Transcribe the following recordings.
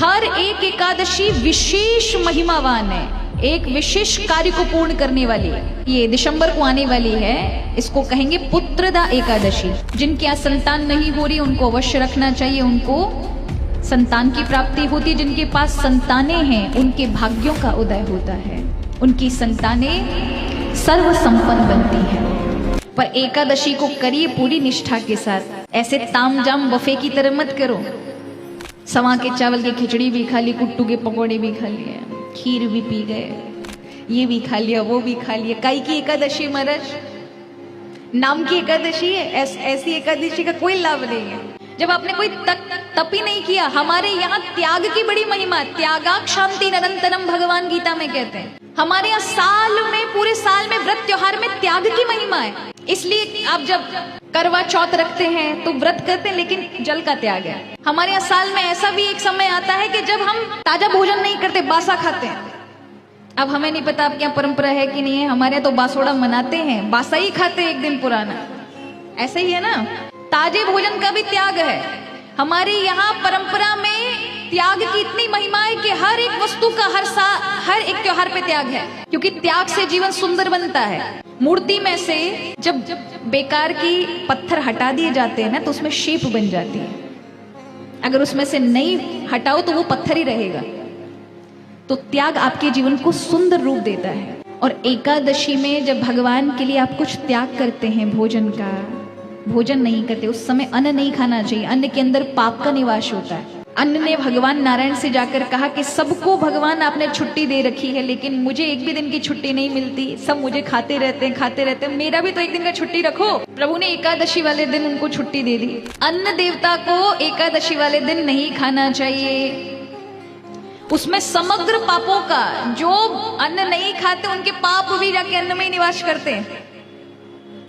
हर एक एकादशी विशेष महिमावान है, एक विशेष कार्य को पूर्ण करने वाली है। ये दिसंबर को आने वाली है, इसको कहेंगे पुत्रदा एकादशी। जिनके यहाँ संतान नहीं हो रही उनको अवश्य रखना चाहिए, उनको संतान की प्राप्ति होती है। जिनके पास संतानें हैं उनके भाग्यों का उदय होता है, उनकी संतानें सर्व संपन्न बनती हैं। पर एकादशी को करिए पूरी निष्ठा के साथ, ऐसे तामझाम बफे की तरह मत करो। सवा के चावल की खिचड़ी भी खा ली, कुट्टू के पकौड़े भी खा लिए, खीर भी पी गए, ये भी खा लिया, वो भी खा लिया। काई की एकादशी महाराज, नाम की एकादशी है, ऐसी एकादशी का कोई लाभ नहीं है जब आपने कोई तप ही नहीं किया। हमारे यहाँ त्याग की बड़ी महिमा, त्यागाक शांति निरंतरम भगवान गीता में कहते हैं। हमारे यहाँ साल में, पूरे साल में, व्रत त्योहार में त्याग की महिमा है। इसलिए आप जब करवा चौथ रखते हैं तो व्रत करते हैं, लेकिन जल का त्याग है। हमारे यहाँ साल में ऐसा भी एक समय आता है कि जब हम ताजा भोजन नहीं करते, बासा खाते हैं। अब हमें नहीं पता आपके यहाँ परंपरा है कि नहीं है, हमारे यहाँ तो बासोड़ा मनाते हैं, बासा ही खाते हैं एक दिन पुराना, ऐसे ही है ना। ताजे भोजन का भी त्याग है। हमारे यहाँ परंपरा में त्याग की इतनी महिमा है कि हर एक वस्तु का हर एक त्योहार पे त्याग है, क्योंकि त्याग से जीवन सुंदर बनता है। मूर्ति में से जब बेकार की पत्थर हटा दिए जाते हैं ना, तो उसमें शेप बन जाती है। अगर उसमें से नहीं हटाओ तो वो पत्थर ही रहेगा। तो त्याग आपके जीवन को सुंदर रूप देता है। और एकादशी में जब भगवान के लिए आप कुछ त्याग करते हैं, भोजन का, भोजन नहीं करते, उस समय अन्न नहीं खाना चाहिए। अन्न के अंदर पाप का निवास होता है। अन्न ने भगवान नारायण से जाकर कहा कि सबको भगवान आपने छुट्टी दे रखी है, लेकिन मुझे एक भी दिन की छुट्टी नहीं मिलती, सब मुझे खाते रहते हैं, मेरा भी तो एक दिन का छुट्टी रखो। प्रभु ने एकादशी वाले दिन उनको छुट्टी दे दी। अन्न देवता को एकादशी वाले दिन नहीं खाना चाहिए। उसमें समग्र पापों का, जो अन्न नहीं खाते उनके पाप भी जाके अन्न में ही निवास करते हैं।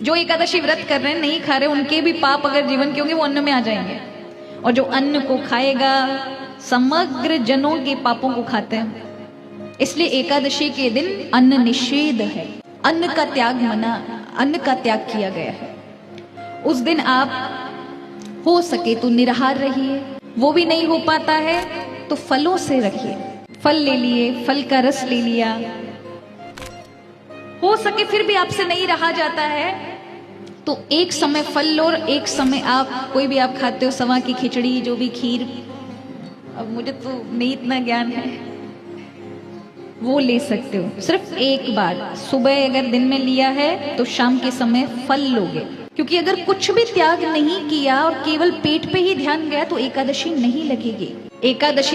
जो एकादशी व्रत कर रहे हैं, नहीं खा रहे, उनके भी पाप अगर जीवन के होंगे वो अन्न में आ जाएंगे। और जो अन्न को खाएगा समग्र जनों के पापों को खाते हैं। इसलिए एकादशी के दिन अन्न निषेध है, अन्न का त्याग मना, अन्न का त्याग किया गया है। उस दिन आप हो सके तो निराहार रहिए, वो भी नहीं हो पाता है तो फलों से रखिए। फल ले लिए, फल का रस ले लिया, हो सके फिर भी आपसे नहीं रहा जाता है तो एक समय फल लो और एक समय आप कोई भी आप खाते हो, सवा की खिचड़ी, जो भी खीर, अब मुझे तो नहीं इतना ज्ञान है, वो ले सकते हो। सिर्फ एक बार सुबह अगर दिन में लिया है तो शाम के समय फल लोगे। क्योंकि अगर कुछ भी त्याग नहीं किया और केवल पेट पे ही ध्यान गया तो एकादशी नहीं लगेगी। एकादशी